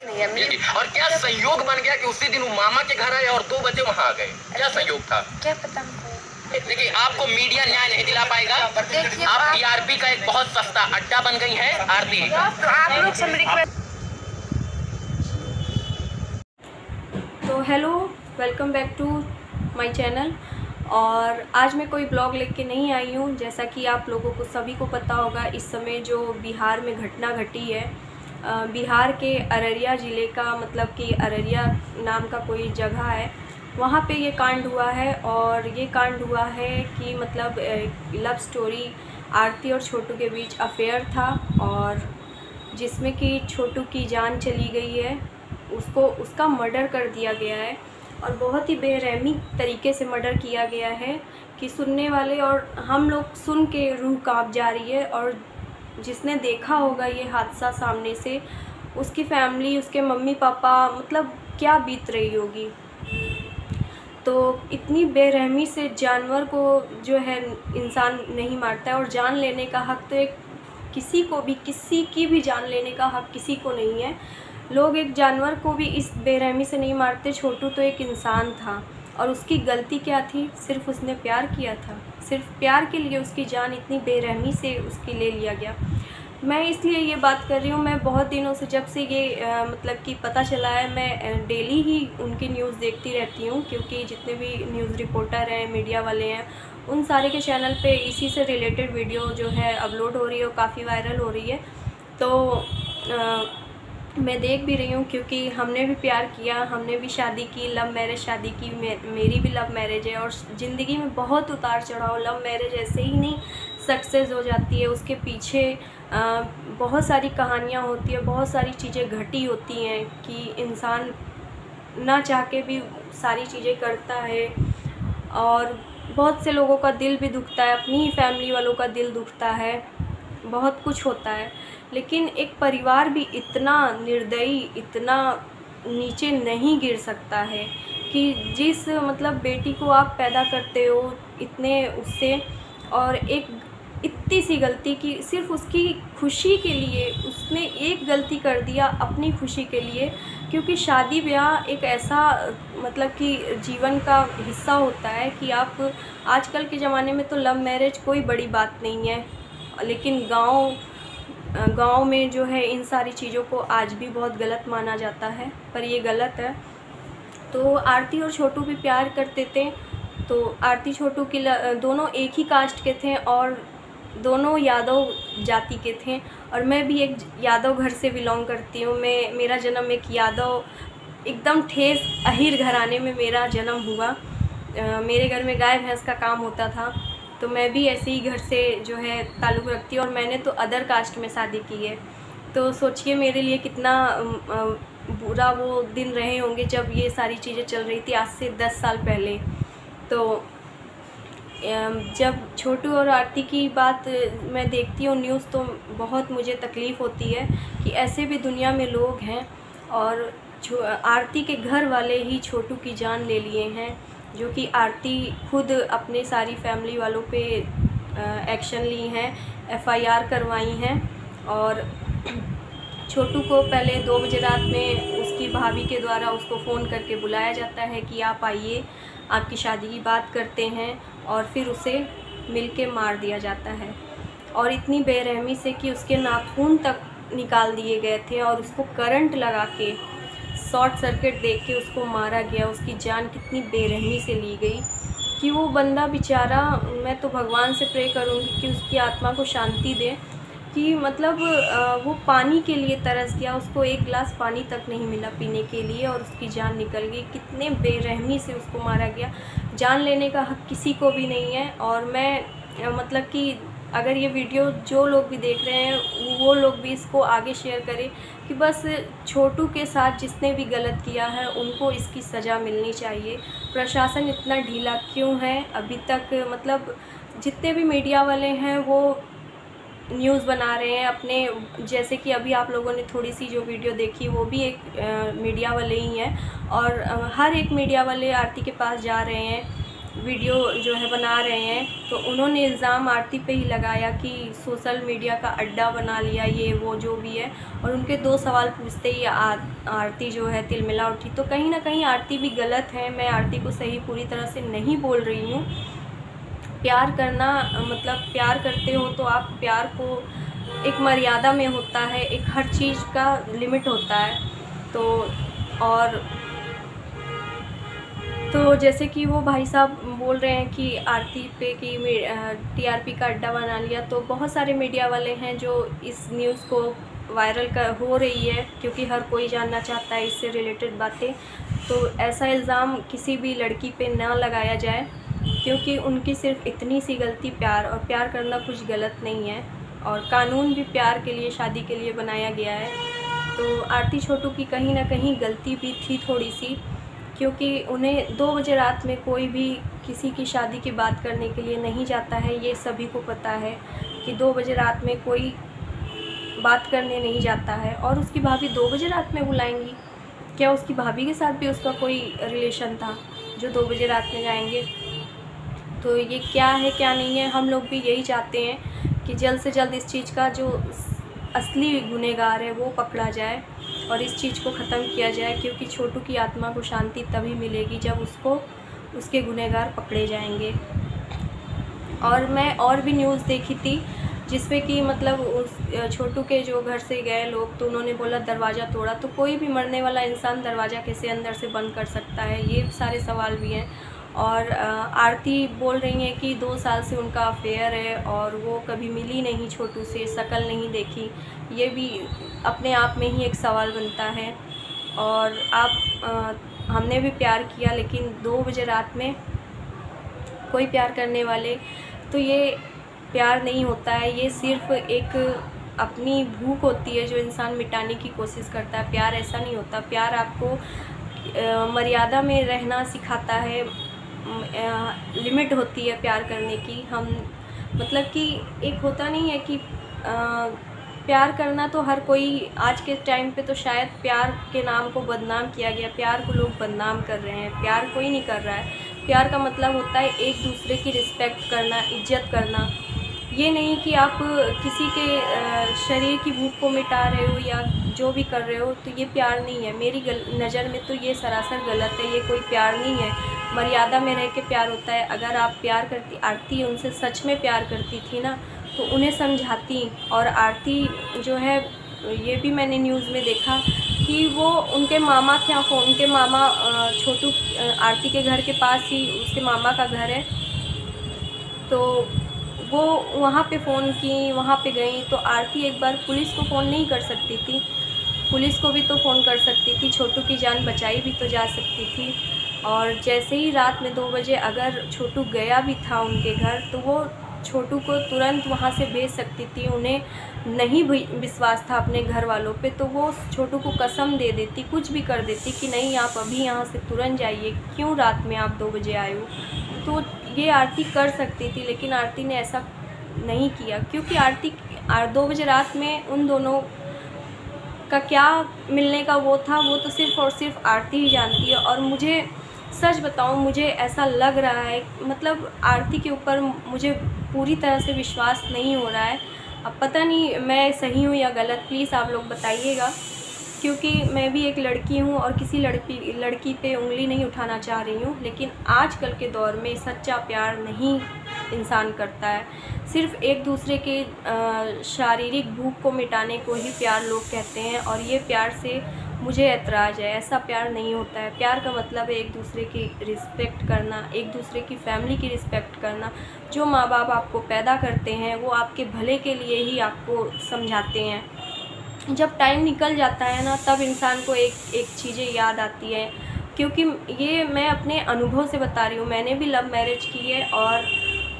और क्या संयोग बन गया कि उसी दिन वो मामा के घर आए और 2 बजे वहाँ आ गए? क्या संयोग था? क्या पता हमको। देखिए, आपको मीडिया न्याय नहीं दिला पाएगा। आप टीआरपी का एक बहुत सस्ता अड्डा बन गई है आरती। तो आप लोग से रिक्वेस्ट। तो hello, welcome back to my channel. और आज मैं कोई ब्लॉग लेके नहीं आई हूँ। जैसा कि आप लोगों को सभी को पता होगा, इस समय जो बिहार में घटना घटी है, बिहार के अररिया ज़िले का, मतलब कि अररिया नाम का कोई जगह है, वहाँ पे ये कांड हुआ है। और ये कांड हुआ है कि मतलब लव स्टोरी आरती और छोटू के बीच अफेयर था, और जिसमें कि छोटू की जान चली गई है, उसका मर्डर कर दिया गया है। और बहुत ही बेरहमी तरीके से मर्डर किया गया है कि सुनने वाले और हम लोग सुन के रूह कांप जा रही है। और जिसने देखा होगा ये हादसा सामने से, उसकी फैमिली, उसके मम्मी पापा, मतलब क्या बीत रही होगी। तो इतनी बेरहमी से जानवर को जो है इंसान नहीं मारता है, और जान लेने का हक़ तो एक किसी की भी जान लेने का हक़ किसी को नहीं है। लोग एक जानवर को भी इस बेरहमी से नहीं मारते। छोटू तो एक इंसान था, और उसकी गलती क्या थी? सिर्फ उसने प्यार किया था। सिर्फ प्यार के लिए उसकी जान इतनी बेरहमी से उसकी ले लिया गया। मैं इसलिए ये बात कर रही हूँ, मैं बहुत दिनों से, जब से ये मतलब कि पता चला है, मैं डेली ही उनकी न्यूज़ देखती रहती हूँ, क्योंकि जितने भी न्यूज़ रिपोर्टर हैं, मीडिया वाले हैं, उन सारे के चैनल पे इसी से रिलेटेड वीडियो जो है अपलोड हो रही है और काफ़ी वायरल हो रही है। तो मैं देख भी रही हूँ, क्योंकि हमने भी प्यार किया, हमने भी शादी की, लव मैरिज शादी की। मेरी भी लव मैरिज है, और ज़िंदगी में बहुत उतार चढ़ाव। लव मैरिज ऐसे ही नहीं सक्सेस हो जाती है, उसके पीछे बहुत सारी कहानियाँ होती है, बहुत सारी चीज़ें घटी होती हैं कि इंसान ना चाह के भी सारी चीज़ें करता है। और बहुत से लोगों का दिल भी दुखता है, अपनी ही फैमिली वालों का दिल दुखता है, बहुत कुछ होता है। लेकिन एक परिवार भी इतना निर्दयी, इतना नीचे नहीं गिर सकता है कि जिस मतलब बेटी को आप पैदा करते हो इतने उससे, और एक इतनी सी गलती की, सिर्फ उसकी खुशी के लिए उसने एक गलती कर दिया, अपनी खुशी के लिए। क्योंकि शादी ब्याह एक ऐसा मतलब कि जीवन का हिस्सा होता है कि आप, आजकल के ज़माने में तो लव मैरिज कोई बड़ी बात नहीं है, लेकिन गांव में जो है इन सारी चीज़ों को आज भी बहुत गलत माना जाता है, पर ये गलत है। तो आरती और छोटू भी प्यार करते थे। तो आरती छोटू की दोनों एक ही कास्ट के थे, और दोनों यादव जाति के थे। और मैं भी एक यादव घर से बिलोंग करती हूँ। मेरा जन्म एक यादव, एकदम ठेस अहीर घराने में मेरा जन्म हुआ। मेरे घर में गाय भैंस का काम होता था, तो मैं भी ऐसे ही घर से जो है ताल्लुक़ रखती हूँ। और मैंने तो अदर कास्ट में शादी की है। तो सोचिए मेरे लिए कितना बुरा वो दिन रहे होंगे जब ये सारी चीज़ें चल रही थी, आज से 10 साल पहले। तो जब छोटू और आरती की बात मैं देखती हूँ न्यूज़, तो बहुत मुझे तकलीफ़ होती है कि ऐसे भी दुनिया में लोग हैं। और आरती के घर वाले ही छोटू की जान ले लिए हैं, जो कि आरती खुद अपने सारी फैमिली वालों पे एक्शन ली हैं, FIR करवाई हैं। और छोटू को पहले 2 बजे रात में उसकी भाभी के द्वारा उसको फ़ोन करके बुलाया जाता है कि आप आइए, आपकी शादी की बात करते हैं, और फिर उसे मिल के मार दिया जाता है। और इतनी बेरहमी से कि उसके नाखून तक निकाल दिए गए थे, और उसको करंट लगा के, शॉर्ट सर्किट दे के उसको मारा गया। उसकी जान कितनी बेरहमी से ली गई कि वो बंदा बेचारा, मैं तो भगवान से प्रे करूँगी कि उसकी आत्मा को शांति दे, कि मतलब वो पानी के लिए तरस गया, उसको एक गिलास पानी तक नहीं मिला पीने के लिए, और उसकी जान निकल गई। कितने बेरहमी से उसको मारा गया। जान लेने का हक़ किसी को भी नहीं है। और मैं मतलब कि अगर ये वीडियो जो लोग भी देख रहे हैं, वो लोग भी इसको आगे शेयर करें कि बस छोटू के साथ जिसने भी गलत किया है उनको इसकी सज़ा मिलनी चाहिए। प्रशासन इतना ढीला क्यों है अभी तक? मतलब जितने भी मीडिया वाले हैं वो न्यूज़ बना रहे हैं अपने, जैसे कि अभी आप लोगों ने थोड़ी सी जो वीडियो देखी, वो भी एक मीडिया वाले ही हैं। और हर एक मीडिया वाले आरती के पास जा रहे हैं वीडियो जो है बना रहे हैं, तो उन्होंने इल्ज़ाम आरती पे ही लगाया कि सोशल मीडिया का अड्डा बना लिया, ये वो जो भी है। और उनके 2 सवाल पूछते ही आरती जो है तिलमिला उठी। तो कहीं ना कहीं आरती भी गलत है। मैं आरती को सही पूरी तरह से नहीं बोल रही हूँ। प्यार करना मतलब प्यार करते हो तो आप प्यार को एक मर्यादा में होता है, एक हर चीज़ का लिमिट होता है। तो जैसे कि वो भाई साहब बोल रहे हैं कि आरती पे कि टीआरपी का अड्डा बना लिया, तो बहुत सारे मीडिया वाले हैं जो इस न्यूज़ को वायरल हो रही है, क्योंकि हर कोई जानना चाहता है इससे रिलेटेड बातें। तो ऐसा इल्ज़ाम किसी भी लड़की पे ना लगाया जाए, क्योंकि उनकी सिर्फ इतनी सी गलती और प्यार करना कुछ गलत नहीं है। और कानून भी प्यार के लिए, शादी के लिए बनाया गया है। तो आरती छोटू की कहीं ना कहीं गलती भी थी थोड़ी सी, क्योंकि उन्हें 2 बजे रात में कोई भी किसी की शादी की बात करने के लिए नहीं जाता है। ये सभी को पता है कि 2 बजे रात में कोई बात करने नहीं जाता है। और उसकी भाभी 2 बजे रात में बुलाएंगी? क्या उसकी भाभी के साथ भी उसका कोई रिलेशन था जो 2 बजे रात में जाएंगे? तो ये क्या है क्या नहीं है, हम लोग भी यही चाहते हैं कि जल्द से जल्द इस चीज़ का जो असली गुनहगार है वो पकड़ा जाए और इस चीज़ को ख़त्म किया जाए, क्योंकि छोटू की आत्मा को शांति तभी मिलेगी जब उसके गुनहगार पकड़े जाएंगे। और मैं और भी न्यूज़ देखी थी जिसपे कि मतलब उस छोटू के जो घर से गए लोग, तो उन्होंने बोला दरवाज़ा तोड़ा। तो कोई भी मरने वाला इंसान दरवाज़ा कैसे अंदर से बंद कर सकता है? ये सारे सवाल भी हैं। और आरती बोल रही है कि 2 साल से उनका अफेयर है और वो कभी मिली नहीं छोटू से, शक्ल नहीं देखी। ये भी अपने आप में ही एक सवाल बनता है। और हमने भी प्यार किया, लेकिन 2 बजे रात में कोई प्यार करने वाले, तो ये प्यार नहीं होता है। ये सिर्फ एक अपनी भूख होती है जो इंसान मिटाने की कोशिश करता है। प्यार ऐसा नहीं होता। प्यार आपको मर्यादा में रहना सिखाता है, लिमिट होती है प्यार करने की। हम मतलब कि एक होता नहीं है कि प्यार करना तो हर कोई, आज के टाइम पे तो शायद प्यार के नाम को बदनाम किया गया। प्यार को लोग बदनाम कर रहे हैं, प्यार कोई नहीं कर रहा है। प्यार का मतलब होता है एक दूसरे की रिस्पेक्ट करना, इज्जत करना। ये नहीं कि आप किसी के शरीर की भूख को मिटा रहे हो या जो भी कर रहे हो, तो ये प्यार नहीं है। मेरी नज़र में तो ये सरासर गलत है। ये कोई प्यार नहीं है। मर्यादा में रह के प्यार होता है। अगर आप प्यार करती, आरती उनसे सच में प्यार करती थी ना, तो उन्हें समझाती। और आरती जो है, ये भी मैंने न्यूज़ में देखा कि वो उनके मामा उनके मामा छोटू आरती के घर के पास ही उसके मामा का घर है, तो वो वहाँ पे फ़ोन की, वहाँ पे गई। तो आरती एक बार पुलिस को फ़ोन नहीं कर सकती थी? पुलिस को भी तो फ़ोन कर सकती थी, छोटू की जान बचाई भी तो जा सकती थी। और जैसे ही रात में 2 बजे अगर छोटू गया भी था उनके घर, तो वो छोटू को तुरंत वहाँ से भेज सकती थी। उन्हें नहीं विश्वास था अपने घर वालों पे, तो वो छोटू को कसम दे देती, कुछ भी कर देती कि नहीं आप अभी यहाँ से तुरंत जाइए, क्यों रात में आप 2 बजे आए हो। तो ये आरती कर सकती थी, लेकिन आरती ने ऐसा नहीं किया, क्योंकि आरती 2 बजे रात में उन दोनों का क्या मिलने का वो था, वो तो सिर्फ़ और सिर्फ आरती ही जानती है। और मुझे सच बताऊं, मुझे ऐसा लग रहा है, मतलब आरती के ऊपर मुझे पूरी तरह से विश्वास नहीं हो रहा है। अब पता नहीं मैं सही हूँ या गलत, प्लीज़ आप लोग बताइएगा, क्योंकि मैं भी एक लड़की हूँ और किसी लड़की पे उंगली नहीं उठाना चाह रही हूँ। लेकिन आजकल के दौर में सच्चा प्यार नहीं इंसान करता है। सिर्फ़ एक दूसरे के शारीरिक भूख को मिटाने को ही प्यार लोग कहते हैं, और ये प्यार से मुझे ऐतराज़ है। ऐसा प्यार नहीं होता है। प्यार का मतलब है एक दूसरे की रिस्पेक्ट करना, एक दूसरे की फैमिली की रिस्पेक्ट करना। जो माँ बाप आपको पैदा करते हैं वो आपके भले के लिए ही आपको समझाते हैं। जब टाइम निकल जाता है ना, तब इंसान को एक चीज़ें याद आती है, क्योंकि ये मैं अपने अनुभव से बता रही हूँ। मैंने भी लव मैरिज की है, और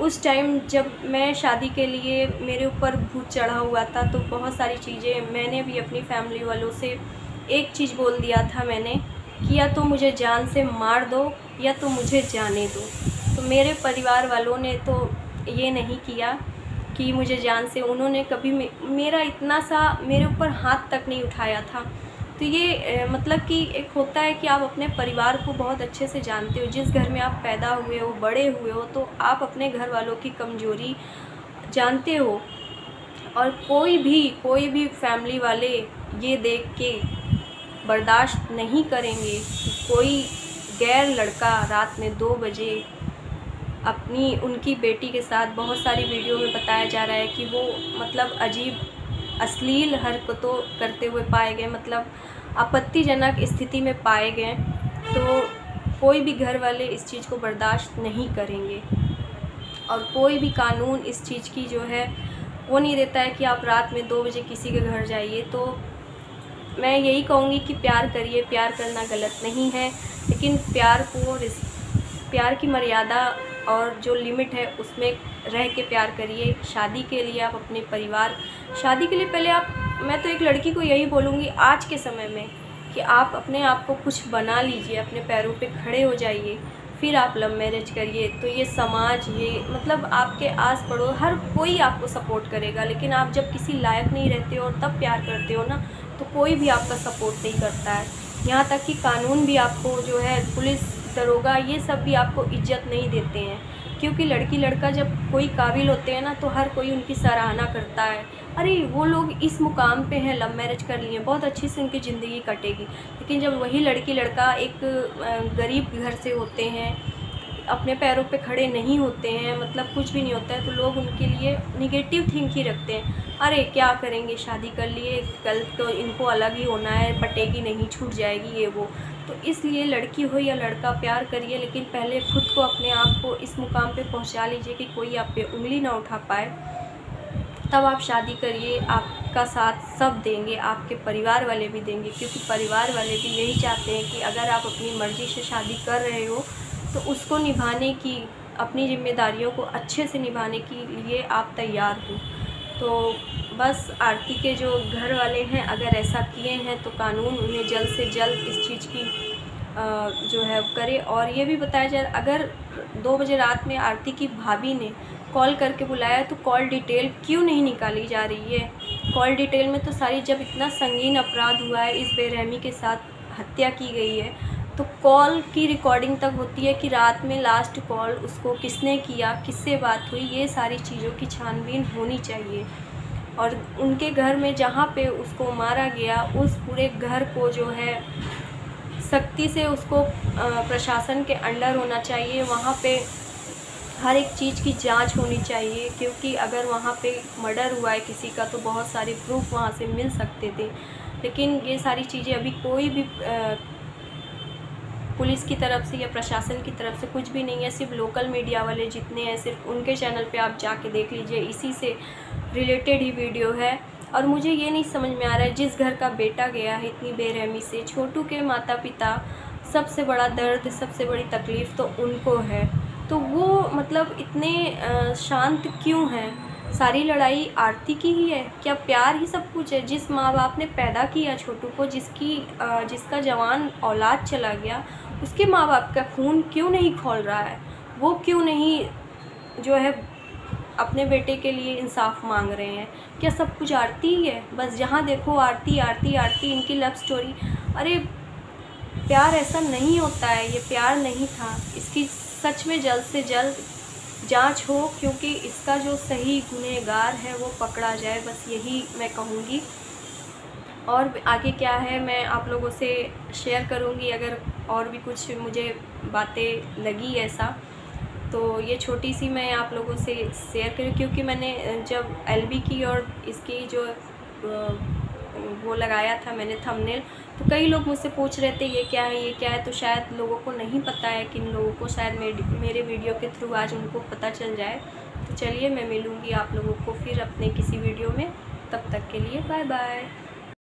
उस टाइम जब मैं शादी के लिए मेरे ऊपर भूत चढ़ा हुआ था, तो बहुत सारी चीज़ें मैंने भी अपनी फैमिली वालों से एक चीज़ बोल दिया था मैंने कि या तो मुझे जान से मार दो या तो मुझे जाने दो। तो मेरे परिवार वालों ने तो ये नहीं किया कि मुझे जान से, उन्होंने कभी मेरा इतना सा मेरे ऊपर हाथ तक नहीं उठाया था। तो तो ये मतलब कि एक होता है कि आप अपने परिवार को बहुत अच्छे से जानते हो, जिस घर में आप पैदा हुए हो, बड़े हुए हो, तो आप अपने घर वालों की कमज़ोरी जानते हो। और कोई भी फैमिली वाले ये देख के बर्दाश्त नहीं करेंगे कि कोई गैर लड़का रात में 2 बजे अपनी उनकी बेटी के साथ, बहुत सारी वीडियो में बताया जा रहा है कि वो मतलब अजीब अश्लील हरकतों करते हुए पाए गए, मतलब आपत्तिजनक स्थिति में पाए गए। तो कोई भी घर वाले इस चीज़ को बर्दाश्त नहीं करेंगे और कोई भी कानून इस चीज़ की जो है वो नहीं देता है कि आप रात में 2 बजे किसी के घर जाइए। तो मैं यही कहूँगी कि प्यार करिए, प्यार करना गलत नहीं है, लेकिन प्यार की मर्यादा और जो लिमिट है उसमें रह के प्यार करिए। शादी के लिए आप अपने परिवार, शादी के लिए पहले मैं तो एक लड़की को यही बोलूँगी आज के समय में कि आप अपने आप को कुछ बना लीजिए, अपने पैरों पे खड़े हो जाइए, फिर आप लव मैरिज करिए। तो ये समाज, ये मतलब आपके आस पड़ोस हर कोई आपको सपोर्ट करेगा, लेकिन आप जब किसी लायक नहीं रहते हो और तब प्यार करते हो ना, तो कोई भी आपका सपोर्ट नहीं करता है। यहाँ तक कि कानून भी आपको जो है, पुलिस, दरोगा, ये सब भी आपको इज्जत नहीं देते हैं, क्योंकि लड़की लड़का जब कोई काबिल होते हैं ना तो हर कोई उनकी सराहना करता है। अरे वो लोग इस मुकाम पे हैं, लव मैरिज कर लिए, बहुत अच्छी से उनकी ज़िंदगी कटेगी। लेकिन जब वही लड़की लड़का एक गरीब घर से होते हैं, अपने पैरों पे खड़े नहीं होते हैं, मतलब कुछ भी नहीं होता है, तो लोग उनके लिए निगेटिव थिंक ही रखते हैं। अरे क्या करेंगे, शादी कर लिए, कल तो इनको अलग ही होना है, पटेगी नहीं, छूट जाएगी, ये वो। तो इसलिए लड़की हो या लड़का, प्यार करिए, लेकिन पहले खुद को, अपने आप को इस मुकाम पे पहुंचा लीजिए कि कोई आप पे उंगली ना उठा पाए, तब आप शादी करिए। आपका साथ सब देंगे, आपके परिवार वाले भी देंगे, क्योंकि परिवार वाले भी यही चाहते हैं कि अगर आप अपनी मर्ज़ी से शादी कर रहे हो तो उसको निभाने की, अपनी जिम्मेदारियों को अच्छे से निभाने के लिए आप तैयार हो। तो बस आरती के जो घर वाले हैं अगर ऐसा किए हैं तो कानून उन्हें जल्द से जल्द इस चीज़ की जो है करे। और ये भी बताया जाए, अगर 2 बजे रात में आरती की भाभी ने कॉल करके बुलाया तो कॉल डिटेल क्यों नहीं निकाली जा रही है? कॉल डिटेल में तो सारी, जब इतना संगीन अपराध हुआ है, इस बेरहमी के साथ हत्या की गई है, तो कॉल की रिकॉर्डिंग तक होती है कि रात में लास्ट कॉल उसको किसने किया, किससे बात हुई, ये सारी चीज़ों की छानबीन होनी चाहिए। और उनके घर में जहाँ पे उसको मारा गया, उस पूरे घर को जो है सख्ती से उसको प्रशासन के अंडर होना चाहिए। वहाँ पे हर एक चीज़ की जांच होनी चाहिए, क्योंकि अगर वहाँ पे मर्डर हुआ है किसी का तो बहुत सारे प्रूफ वहाँ से मिल सकते थे। लेकिन ये सारी चीज़ें अभी कोई भी पुलिस की तरफ से या प्रशासन की तरफ से कुछ भी नहीं है। सिर्फ लोकल मीडिया वाले जितने हैं, सिर्फ उनके चैनल पे आप जाके देख लीजिए, इसी से रिलेटेड ही वीडियो है। और मुझे ये नहीं समझ में आ रहा है, जिस घर का बेटा गया है इतनी बेरहमी से, छोटू के माता पिता, सबसे बड़ा दर्द, सबसे बड़ी तकलीफ़ तो उनको है, तो वो मतलब इतने शांत क्यों हैं? सारी लड़ाई आरती की ही है क्या? प्यार ही सब कुछ है? जिस माँ बाप ने पैदा किया छोटू को, जिसका जवान औलाद चला गया, उसके माँ बाप का खून क्यों नहीं खौल रहा है? वो क्यों नहीं जो है अपने बेटे के लिए इंसाफ मांग रहे हैं? क्या सब कुछ आरती ही है? बस जहाँ देखो आरती आरती आरती, इनकी लव स्टोरी। अरे प्यार ऐसा नहीं होता है, ये प्यार नहीं था। इसकी सच में जल्द से जल्द जांच हो, क्योंकि इसका जो सही गुनहगार है वो पकड़ा जाए, बस यही मैं कहूँगी। और आगे क्या है मैं आप लोगों से शेयर करूँगी, अगर और भी कुछ मुझे बातें लगी ऐसा, तो ये छोटी सी मैं आप लोगों से शेयर करूँ। क्योंकि मैंने जब एलबी की और इसकी जो वो लगाया था मैंने थंबनेल, तो कई लोग मुझसे पूछ रहे थे ये क्या है, ये क्या है। तो शायद लोगों को नहीं पता है, किन लोगों को शायद मेरे वीडियो के थ्रू आज उनको पता चल जाए। तो चलिए मैं मिलूँगी आप लोगों को फिर अपने किसी वीडियो में, तब तक के लिए बाय बाय।